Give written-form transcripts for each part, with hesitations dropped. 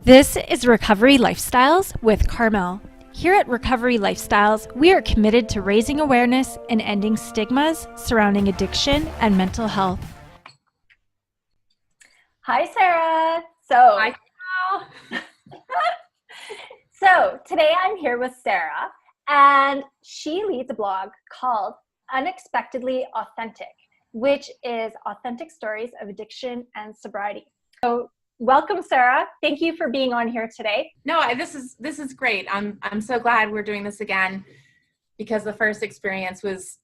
This is Recovery Lifestyles with Carmel. Here at Recovery Lifestyles, we are committed to raising awareness and ending stigmas surrounding addiction and mental health. Hi, Sarah. Hi, Carol. So today I'm here with Sarah, and she leads a blog called Unexpectedly Authentic, which is authentic stories of addiction and sobriety. So welcome, Sarah. Thank you for being on here today. No, this is great. I'm so glad we're doing this again because the first experience was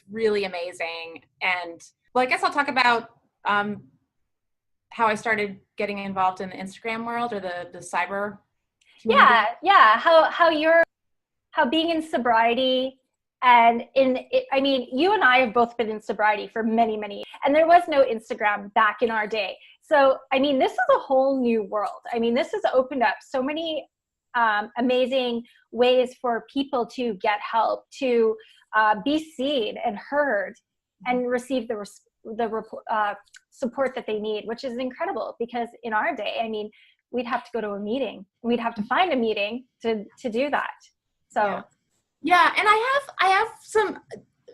really amazing. And well, I guess I'll talk about how I started getting involved in the Instagram world or the cyber community. Yeah. How being in sobriety and I mean, you and I have both been in sobriety for many, many years, and there was no Instagram back in our day. So, I mean, this is a whole new world. I mean, this has opened up so many amazing ways for people to get help, to be seen and heard and receive the support that they need, which is incredible because in our day, I mean, we'd have to go to a meeting. We'd have to find a meeting to do that. So, yeah, and I have some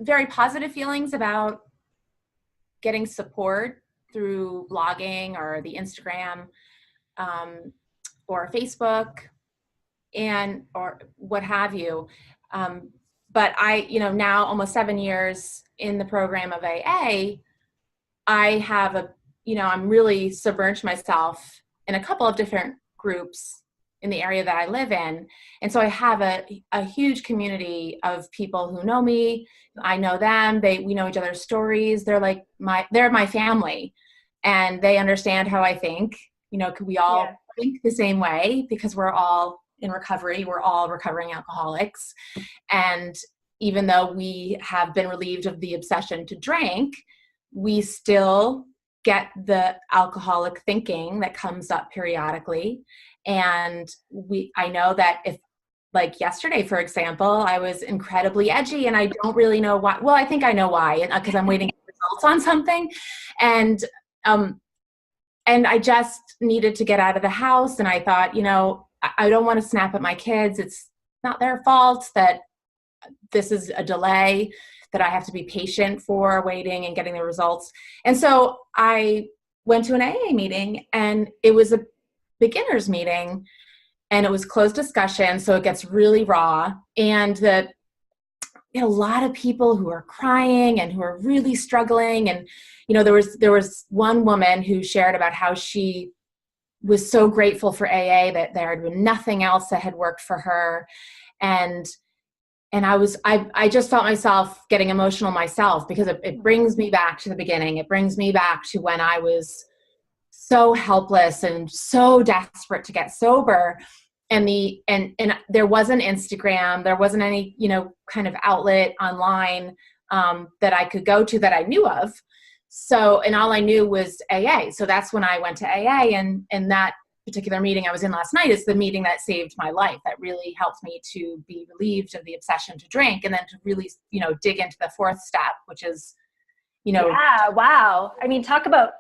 very positive feelings about getting support through blogging or the Instagram or Facebook or what have you. But now almost 7 years in the program of AA, I have I'm really submerged myself in a couple of different groups in the area that I live in. And so I have a huge community of people who know me. I know them. We know each other's stories. They're my family, and they understand how I think. We all think the same way because we're all in recovery. We're all recovering alcoholics. And even though we have been relieved of the obsession to drink, we still get the alcoholic thinking that comes up periodically. And I know that if, like yesterday, for example, I was incredibly edgy and I don't really know why. Well, I think I know why, because I'm waiting for results on something. And I just needed to get out of the house. And I thought, I don't want to snap at my kids. It's not their fault that this is a delay, that I have to be patient for waiting and getting the results. And so I went to an AA meeting, and it was a beginner's meeting, and it was closed discussion. So it gets really raw, and a lot of people who are crying and who are really struggling. And, there was one woman who shared about how she was so grateful for AA, that there had been nothing else that had worked for her. And I just felt myself getting emotional myself because it brings me back to the beginning. It brings me back to when I was so helpless and so desperate to get sober. And there wasn't Instagram, there wasn't any, kind of outlet online that I could go to that I knew of. So, and all I knew was AA. So that's when I went to AA, and that particular meeting I was in last night is the meeting that saved my life, that really helped me to be relieved of the obsession to drink, and then to really, dig into the fourth step, which is, Yeah, wow. I mean, talk about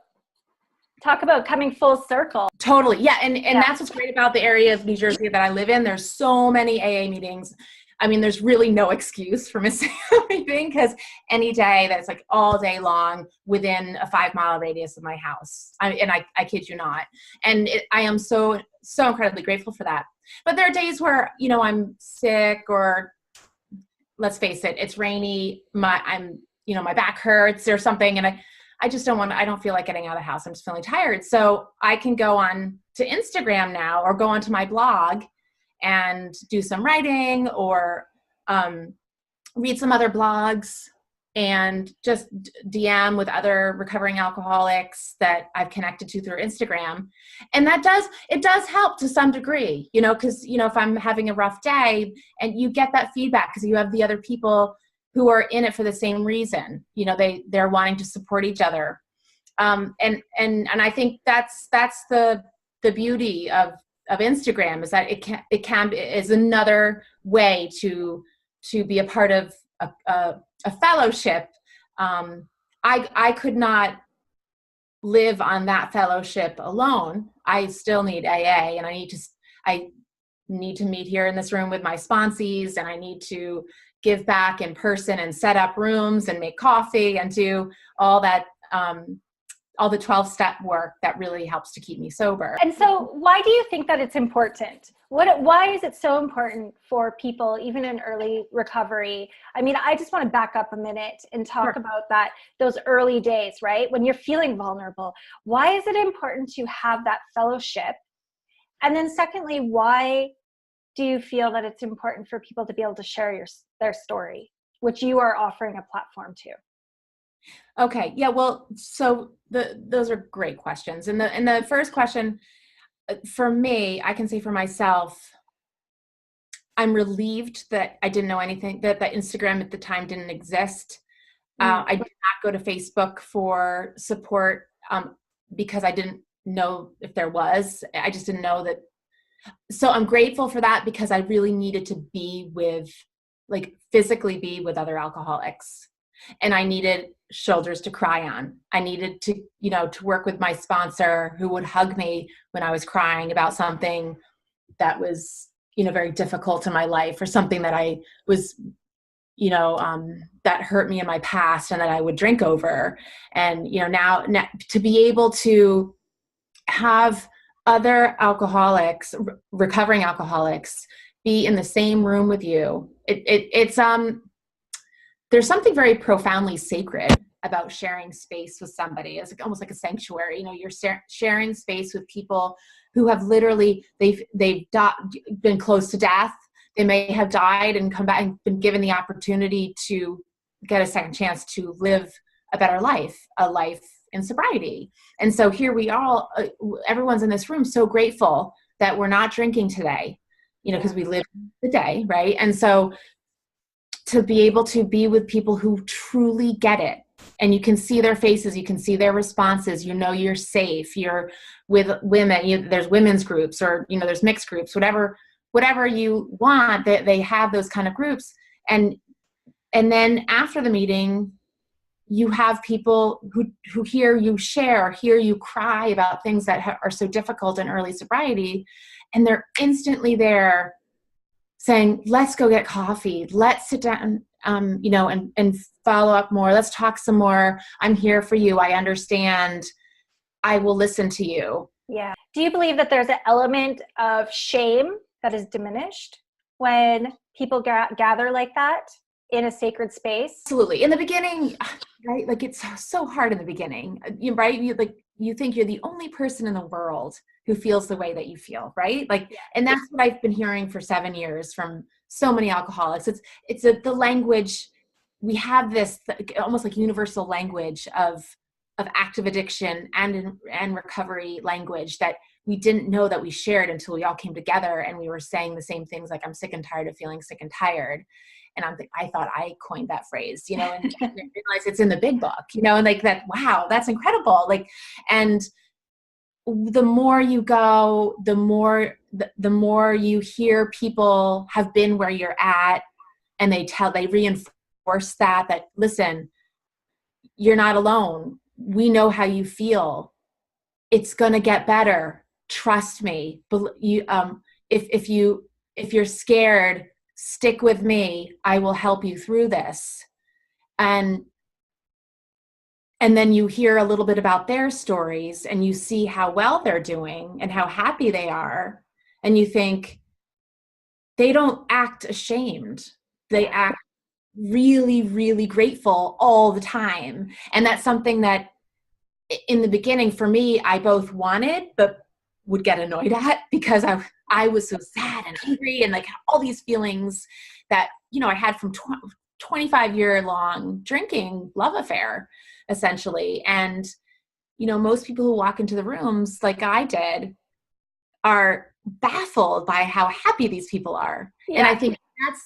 coming full circle. Totally. Yeah. And that's what's great about the area of New Jersey that I live in. There's so many AA meetings. I mean, there's really no excuse for missing a meeting, because any day that's like all day long within a 5-mile radius of my house. I kid you not. And I am so incredibly grateful for that. But there are days where, I'm sick, or let's face it, it's rainy. My back hurts or something. And I just I don't feel like getting out of the house. I'm just feeling tired. So I can go on to Instagram now, or go onto my blog and do some writing, or read some other blogs, and just DM with other recovering alcoholics that I've connected to through Instagram. And it does help to some degree, because, if I'm having a rough day, and you get that feedback because you have the other people who are in it for the same reason, they're wanting to support each other. And I think that's the beauty of Instagram, is that it is another way to be a part of a fellowship. I could not live on that fellowship alone. I still need AA, and I need to meet here in this room with my sponsees, and I need to give back in person and set up rooms and make coffee and do all that, all the 12-step work that really helps to keep me sober. And so why do you think that it's important? Why is it so important for people, even in early recovery? I mean, I just want to back up a minute and talk about those early days, right? When you're feeling vulnerable. Why is it important to have that fellowship? And then secondly, why do you feel that it's important for people to be able to share their story, which you are offering a platform to? Okay. Yeah. Well, so those are great questions. And the first question, for me, I can say for myself, I'm relieved that I didn't know anything, that Instagram at the time didn't exist. I did not go to Facebook for support because I didn't know if there was. I just didn't know that. So I'm grateful for that, because I really needed to be with, like, physically be with other alcoholics. And I needed shoulders to cry on. I needed to, to work with my sponsor, who would hug me when I was crying about something that was, very difficult in my life, or something that I was, that hurt me in my past and that I would drink over. And, now to be able to have other alcoholics, recovering alcoholics, be in the same room with you, it's there's something very profoundly sacred about sharing space with somebody. It's almost like a sanctuary. You're sharing space with people who have literally, they've been close to death. They may have died and come back and been given the opportunity to get a second chance to live a better life, a life in sobriety. And so here we all, everyone's in this room so grateful that we're not drinking today, because we live the day, right? And so to be able to be with people who truly get it, and you can see their faces, you can see their responses, you're safe, you're with women, there's women's groups, or, there's mixed groups, whatever you want, they have those kind of groups. And then after the meeting, you have people who hear you share, hear you cry about things that are so difficult in early sobriety, and they're instantly there saying, let's go get coffee, let's sit down, and follow up more, let's talk some more, I'm here for you, I understand, I will listen to you. Yeah. Do you believe that there's an element of shame that is diminished when people gather like that in a sacred space? Absolutely. In the beginning, right? Like, it's so hard in the beginning, right? You think you're the only person in the world who feels the way that you feel, right? And that's what I've been hearing for 7 years from so many alcoholics. It's the language. We have this almost like universal language of active addiction and recovery language that we didn't know that we shared until we all came together and we were saying the same things, like, I'm sick and tired of feeling sick and tired. And I thought I coined that phrase, and I realized it's in the big book, and like that, wow, that's incredible. And the more you go, the more you hear people have been where you're at, and they reinforce that, listen, you're not alone. We know how you feel. It's going to get better. Trust me. If you're scared, stick with me. I will help you through this. And then you hear a little bit about their stories, and you see how well they're doing and how happy they are. And you think, they don't act ashamed. They act really, really grateful all the time. And that's something that in the beginning for me, I both wanted, but would get annoyed at, because I was so sad and angry and like all these feelings that, I had from 25-year-long drinking love affair, essentially. And, most people who walk into the rooms like I did are baffled by how happy these people are. Yeah. And I think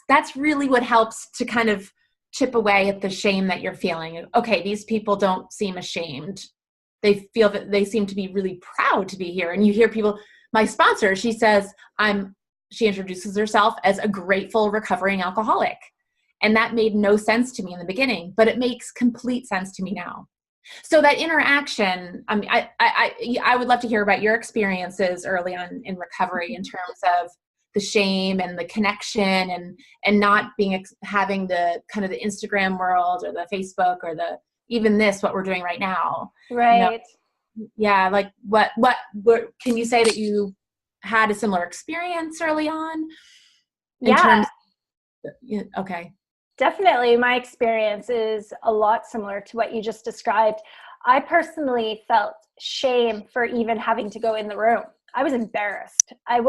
that's really what helps to kind of chip away at the shame that you're feeling. Okay, these people don't seem ashamed. They feel that they seem to be really proud to be here. And you hear people, my sponsor, she says, she introduces herself as a grateful recovering alcoholic. And that made no sense to me in the beginning, but it makes complete sense to me now. So that interaction, I mean, I would love to hear about your experiences early on in recovery in terms of the shame and the connection and not being, having the kind of the Instagram world or the Facebook or the, even this, what we're doing right now. Right. Yeah. Like what, can you say that you had a similar experience early on in terms okay. Definitely, my experience is a lot similar to what you just described. I personally felt shame for even having to go in the room. I was embarrassed. I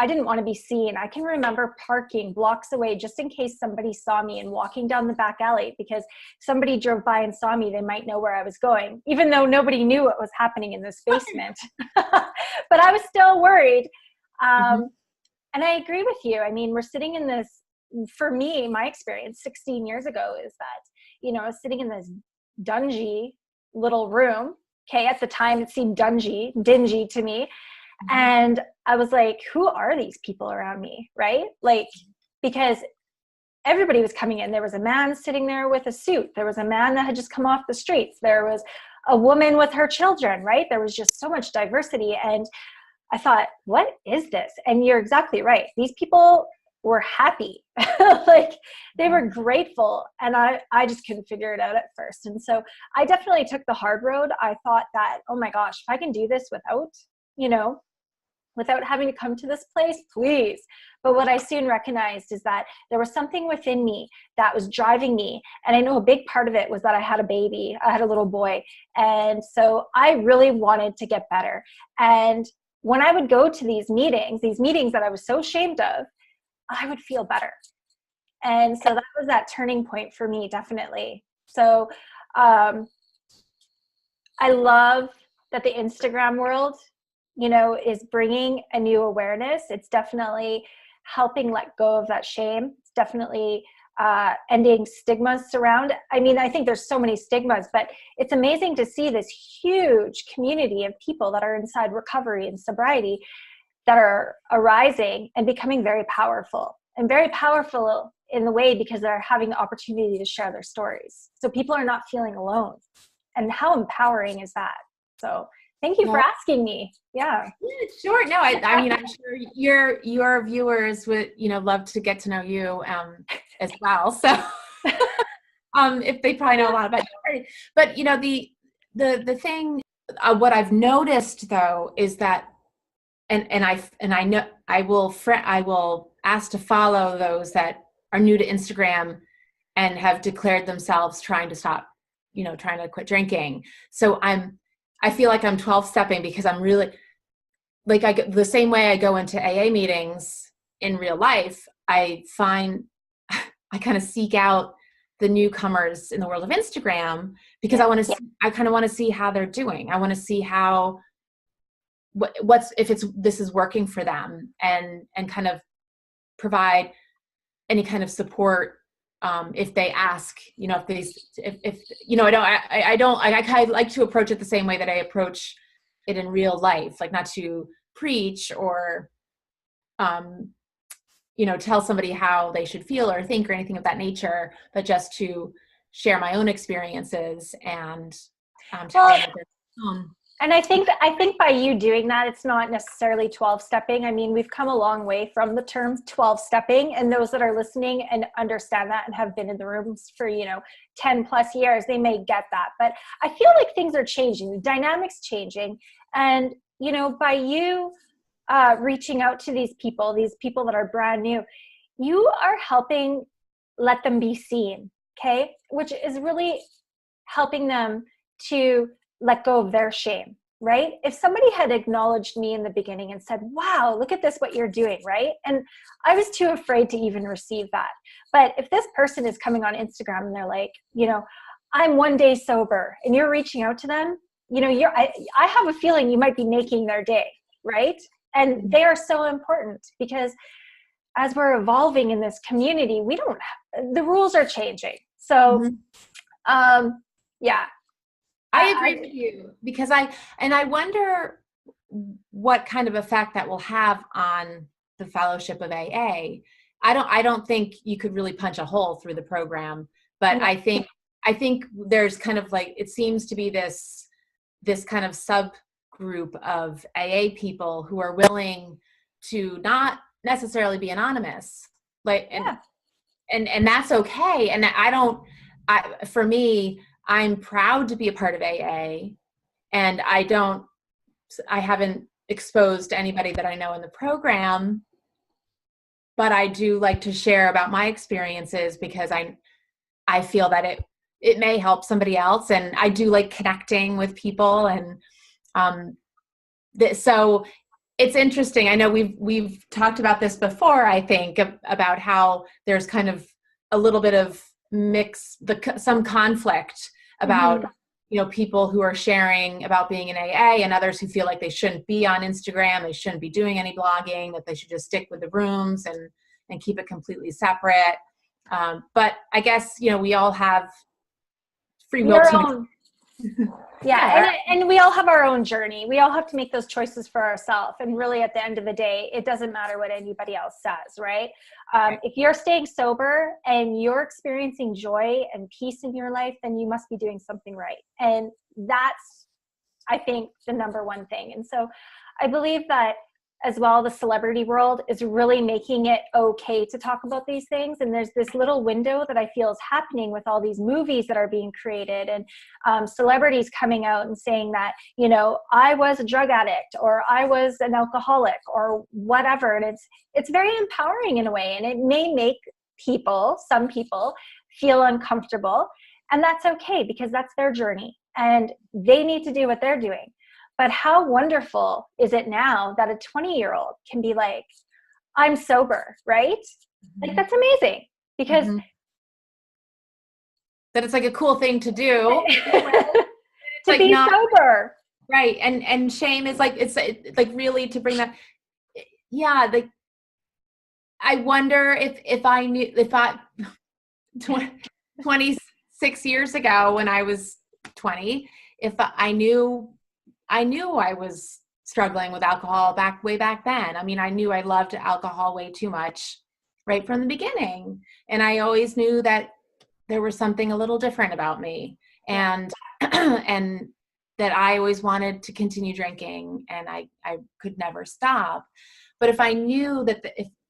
didn't want to be seen. I can remember parking blocks away just in case somebody saw me and walking down the back alley, because somebody drove by and saw me, they might know where I was going, even though nobody knew what was happening in this basement. But I was still worried. And I agree with you. I mean, we're sitting in this, for me, my experience 16 years ago is that, I was sitting in this dungy little room. Okay. At the time it seemed dingy to me. And I was like, who are these people around me? Right? Like, because everybody was coming in. There was a man sitting there with a suit. There was a man that had just come off the streets. There was a woman with her children, right? There was just so much diversity. And I thought, what is this? And you're exactly right. These people were happy. Like, they were grateful. And I just couldn't figure it out at first. And so I definitely took the hard road. I thought that, oh my gosh, if I can do this without having to come to this place, please. But what I soon recognized is that there was something within me that was driving me. And I know a big part of it was that I had a baby. I had a little boy. And so I really wanted to get better. And when I would go to these meetings that I was so ashamed of, I would feel better. And so that was that turning point for me, definitely. So I love that the Instagram world, is bringing a new awareness. It's definitely helping let go of that shame. It's definitely ending stigmas around. I mean, I think there's so many stigmas, but it's amazing to see this huge community of people that are inside recovery and sobriety that are arising and becoming very powerful in the way because they're having the opportunity to share their stories. So people are not feeling alone. And how empowering is that? So thank you for asking me. Yeah, sure. No, I mean, I'm sure your viewers would, love to get to know you as well. So if they probably know a lot about you already. But the thing, what I've noticed though is that, and I know I will ask to follow those that are new to Instagram and have declared themselves trying to stop, trying to quit drinking. So I feel like I'm 12-stepping because I'm really like, the same way I go into AA meetings in real life, I find I kind of seek out the newcomers in the world of Instagram because I kind of want to see how they're doing. I want to see how, this is working for them and kind of provide any kind of support if they ask, I like to approach it the same way that I approach it in real life, like not to preach or, tell somebody how they should feel or think or anything of that nature, but just to share my own experiences and and I think by you doing that, it's not necessarily 12-stepping. I mean, we've come a long way from the term 12-stepping, and those that are listening and understand that and have been in the rooms for, 10 plus years, they may get that. But I feel like things are changing, the dynamics changing. And, by you reaching out to these people that are brand new, you are helping let them be seen, okay? Which is really helping them to let go of their shame, right? If somebody had acknowledged me in the beginning and said, wow, look at this, what you're doing, right? And I was too afraid to even receive that. But if this person is coming on Instagram and they're like, I'm 1 day sober, and you're reaching out to them, I have a feeling you might be making their day, right? And they are so important because as we're evolving in this community, the rules are changing. So, yeah. I agree with you because I wonder what kind of effect that will have on the fellowship of AA. I don't think you could really punch a hole through the program, but I think I think there's kind of like, it seems to be this kind of subgroup of AA people who are willing to not necessarily be anonymous, like, and that's okay. And for me, I'm proud to be a part of AA, and I haven't exposed anybody that I know in the program, but I do like to share about my experiences because I feel that it may help somebody else. And I do like connecting with people. And so it's interesting. I know we've talked about this before, I think, about how there's kind of a little bit of some conflict about, people who are sharing about being in AA and others who feel like they shouldn't be on Instagram, they shouldn't be doing any blogging, that they should just stick with the rooms and keep it completely separate. But I guess, we all have free will to Yeah, and we all have our own journey. We all have to make those choices for ourselves. And really, at the end of the day, it doesn't matter what anybody else says, right? If you're staying sober and you're experiencing joy and peace in your life, then you must be doing something right. And that's, I think, the number one thing. And so I believe that as well, the celebrity world is really making it okay to talk about these things. And there's this little window that I feel is happening with all these movies that are being created, and celebrities coming out and saying that, I was a drug addict, or I was an alcoholic, or whatever. And it's very empowering in a way. And it may make some people feel uncomfortable. And that's okay, because that's their journey and they need to do what they're doing. But how wonderful is it now that a 20-year-old can be like, I'm sober, right? Mm-hmm. Like, that's amazing, because that it's like a cool thing to do. to like be sober. Right. And shame is like, it's like really to bring that. Yeah. Like, I wonder if I knew, 26 years ago when I was 20, if I knew I was struggling with alcohol way back then. I mean, I knew I loved alcohol way too much right from the beginning. And I always knew that there was something a little different about me, and and that I always wanted to continue drinking, and I could never stop. But if I knew that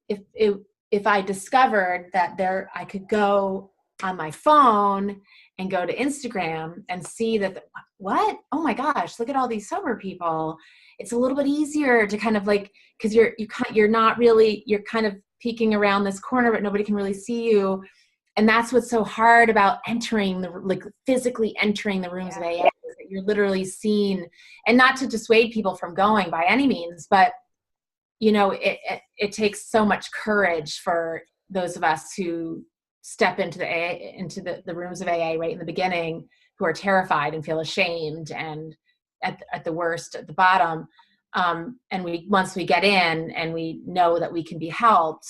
if I discovered that I could go on my phone and go to Instagram and see that, what? Oh my gosh, look at all these sober people. It's a little bit easier to kind of like, because you're kind of peeking around this corner, but nobody can really see you. And that's what's so hard about physically entering the rooms of AA, is that you're literally seen, and not to dissuade people from going by any means, but it takes so much courage for those of us who step into the rooms of AA right in the beginning, who are terrified and feel ashamed and at the worst at the bottom. And once we get in and we know that we can be helped,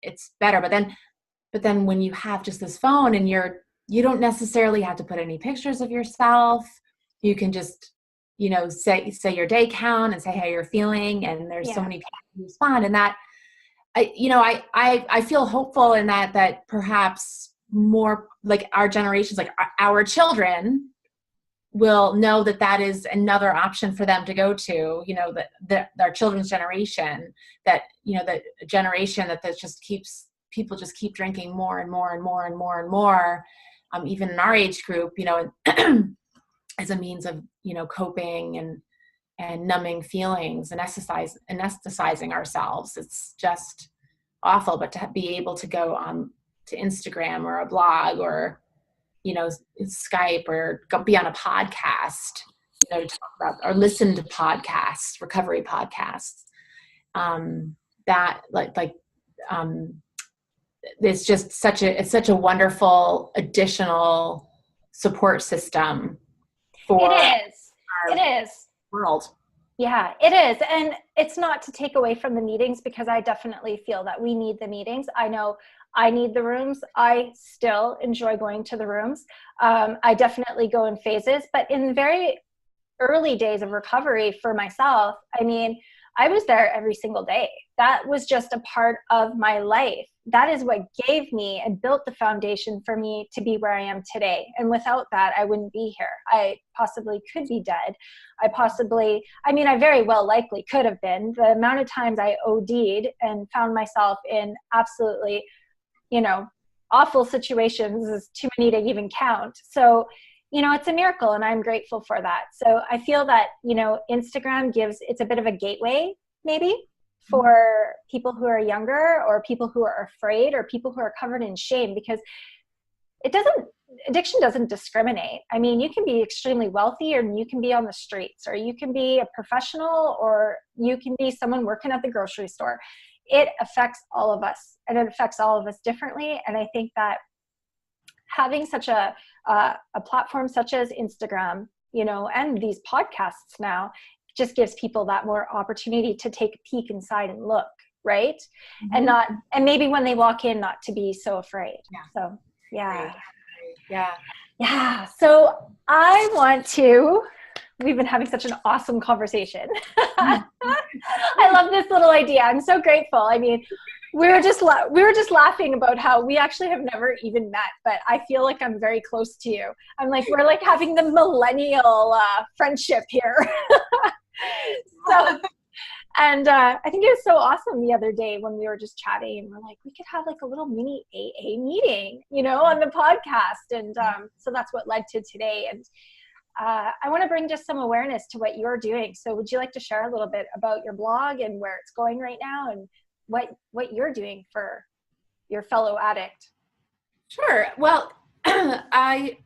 it's better. But then when you have just this phone and you don't necessarily have to put any pictures of yourself. You can just, say your day count and say how you're feeling. And there's so many people who respond, and that, I feel hopeful in that perhaps more like our generations, like our children, will know that is another option for them to go to, that our children's generation, that, the generation that people just keep drinking more and more and more and more and more, even in our age group, as a means of, coping and numbing feelings and anesthetizing ourselves. It's just awful. But to be able to go on to Instagram or a blog or, Skype, or be on a podcast, to talk about, or listen to podcasts, recovery podcasts, it's just such a wonderful additional support system for it is world. Yeah, it is. And it's not to take away from the meetings, because I definitely feel that we need the meetings. I know I need the rooms. I still enjoy going to the rooms. I definitely go in phases, but in very early days of recovery for myself, I mean, I was there every single day. That was just a part of my life. That is what gave me and built the foundation for me to be where I am today. And without that, I wouldn't be here. I possibly could be dead. I very well likely could have been. The amount of times I OD'd and found myself in absolutely, awful situations is too many to even count. So, it's a miracle, and I'm grateful for that. So I feel that, Instagram it's a bit of a gateway maybe for people who are younger, or people who are afraid, or people who are covered in shame, because addiction doesn't discriminate. I mean, you can be extremely wealthy, or you can be on the streets, or you can be a professional, or you can be someone working at the grocery store. It affects all of us, and it affects all of us differently. And I think that having such a platform such as Instagram, and these podcasts now, just gives people that more opportunity to take a peek inside and look, right? Mm-hmm. And maybe when they walk in, not to be so afraid. Yeah. So, yeah. Yeah. Yeah. So we've been having such an awesome conversation. I love this little idea. I'm so grateful. I mean, we were just laughing about how we actually have never even met, but I feel like I'm very close to you. I'm like, we're like having the millennial friendship here. So, and I think it was so awesome the other day when we were just chatting, and we're like, we could have like a little mini AA meeting, on the podcast. And so that's what led to today. And I want to bring just some awareness to what you're doing. So would you like to share a little bit about your blog and where it's going right now, and what you're doing for your fellow addict? Sure. Well, I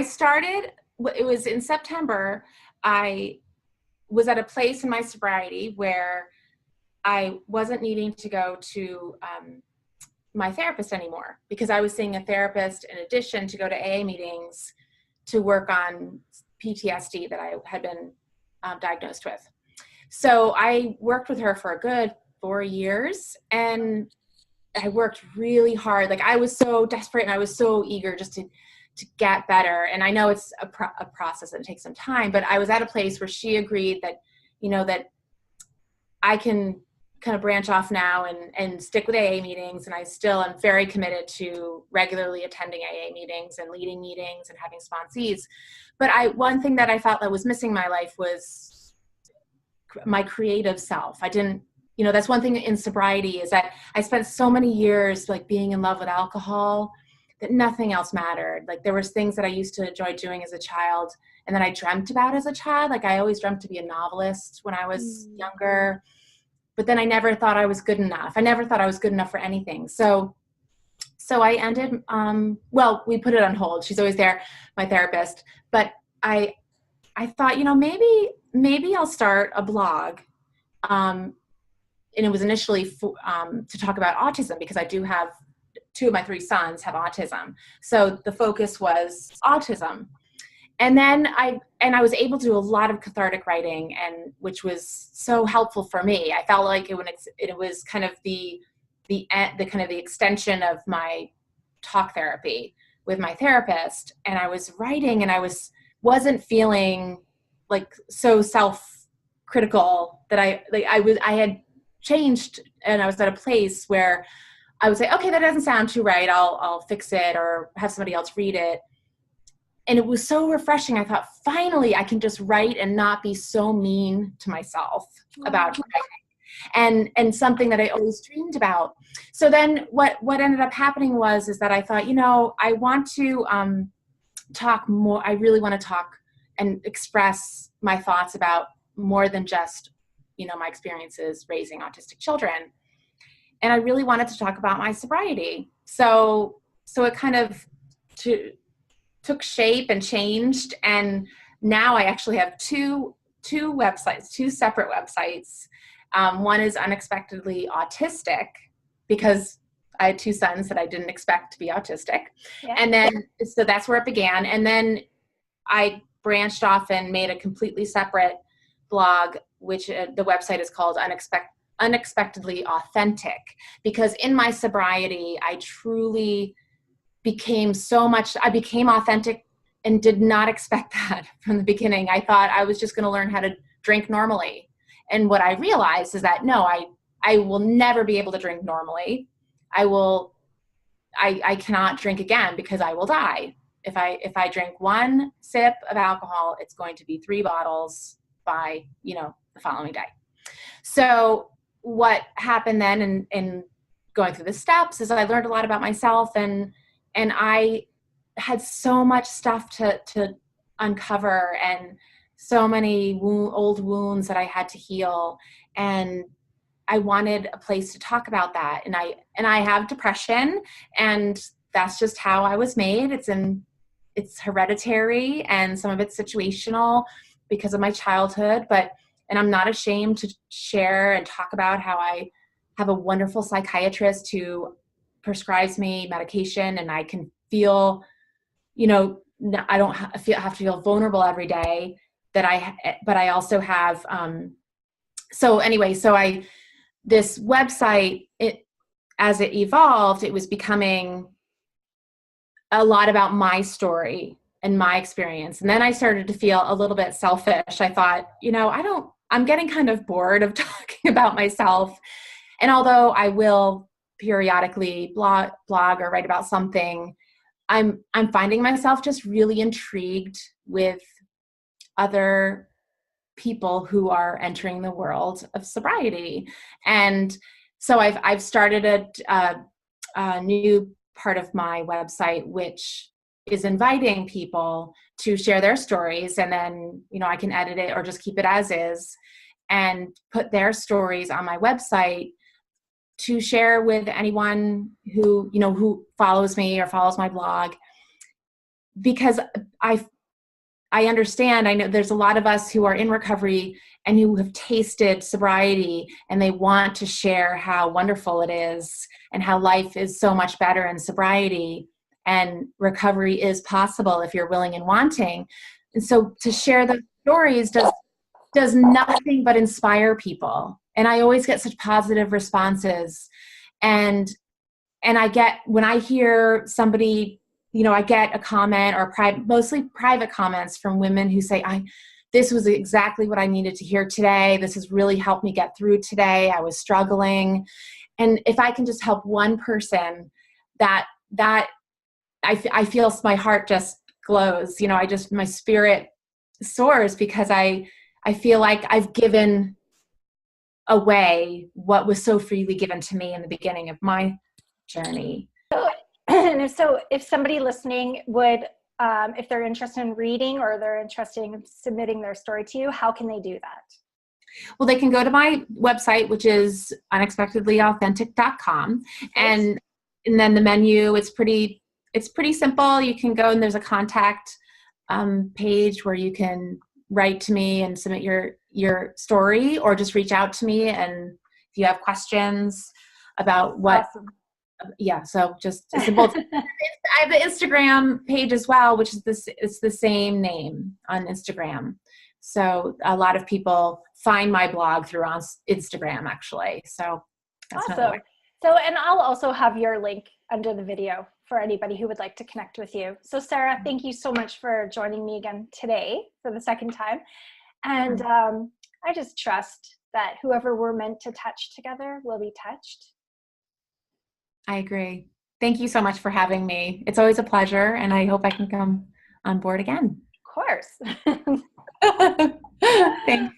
started, it was in September. I was at a place in my sobriety where I wasn't needing to go to my therapist anymore, because I was seeing a therapist in addition to go to AA meetings to work on PTSD that I had been diagnosed with. So I worked with her for a good 4 years, and I worked really hard. Like, I was so desperate, and I was so eager just to get better. And I know it's a process and it takes some time, but I was at a place where she agreed that, that I can kind of branch off now and stick with AA meetings. And I still am very committed to regularly attending AA meetings and leading meetings and having sponsees. But one thing that I felt that was missing in my life was my creative self. I didn't, that's one thing in sobriety, is that I spent so many years like being in love with alcohol that nothing else mattered. Like, there was things that I used to enjoy doing as a child, and that I dreamt about as a child. Like, I always dreamt to be a novelist when I was younger, but then I never thought I was good enough. I never thought I was good enough for anything. So I ended, we put it on hold. She's always there, my therapist. But I thought, maybe I'll start a blog. And it was initially to talk about autism, because I do have 2 of my 3 sons have autism. So the focus was autism. And then I was able to do a lot of cathartic writing, and which was so helpful for me. I felt like it was kind of the kind of the extension of my talk therapy with my therapist. And I was writing, and I wasn't feeling like so self-critical that I had changed, and I was at a place where I would say, okay, that doesn't sound too right. I'll fix it, or have somebody else read it. And it was so refreshing. I thought, finally, I can just write and not be so mean to myself about writing. And something that I always dreamed about. So then what ended up happening is that I thought, I want to talk more. I really want to talk and express my thoughts about more than just, my experiences raising autistic children. And I really wanted to talk about my sobriety. So it kind of took shape and changed. And now I actually have two websites, 2 separate websites. One is Unexpectedly Autistic, because I had 2 sons that I didn't expect to be autistic. Yeah. And then, so that's where it began. And then I branched off and made a completely separate blog, which the website is called Unexpectedly Authentic, because in my sobriety, I truly became authentic, and did not expect that from the beginning. I thought I was just going to learn how to drink normally And what I realized is that, no, I will never be able to drink normally. I cannot drink again because I will die. If I drink one sip of alcohol, it's going to be 3 bottles by, the following day. So what happened then in going through the steps is I learned a lot about myself, and I had so much stuff to uncover, and so many old wounds that I had to heal. And I wanted a place to talk about that. And I have depression, and that's just how I was made. It's hereditary, and some of it's situational because of my childhood, and I'm not ashamed to share and talk about how I have a wonderful psychiatrist who prescribes me medication, and I can feel, I don't have to feel vulnerable every day but I also have, this website, as it evolved, it was becoming a lot about my story and my experience. And then I started to feel a little bit selfish. I thought, I'm getting kind of bored of talking about myself. And although I will periodically blog or write about something, I'm finding myself just really intrigued with other people who are entering the world of sobriety. And so I've started a new part of my website, which is inviting people to share their stories, and then, I can edit it or just keep it as is and put their stories on my website to share with anyone who follows me or follows my blog. Because I understand, I know there's a lot of us who are in recovery and who have tasted sobriety, and they want to share how wonderful it is and how life is so much better in sobriety, and recovery is possible if you're willing and wanting. And so to share those stories does nothing but inspire people. And I always get such positive responses. And when I hear somebody, I get a comment or mostly private comments from women who say, this was exactly what I needed to hear today. This has really helped me get through today. I was struggling. And if I can just help one person, that I feel my heart just glows. My spirit soars, because I feel like I've given away what was so freely given to me in the beginning of my journey. So if somebody listening would, if they're interested in reading or they're interested in submitting their story to you, how can they do that? Well, they can go to my website, which is unexpectedlyauthentic.com. And then the menu, it's pretty simple. You can go and there's a contact page where you can write to me and submit your story, or just reach out to me. And if you have questions about what, Awesome. Yeah, so just simple. I have an Instagram page as well, which is it's the same name on Instagram. So a lot of people find my blog through on Instagram, actually. So that's awesome. So, and I'll also have your link under the video for anybody who would like to connect with you. So Sarah, thank you so much for joining me again today for the second time. And I just trust that whoever we're meant to touch together will be touched. I agree. Thank you so much for having me. It's always a pleasure, and I hope I can come on board again. Of course. Thanks.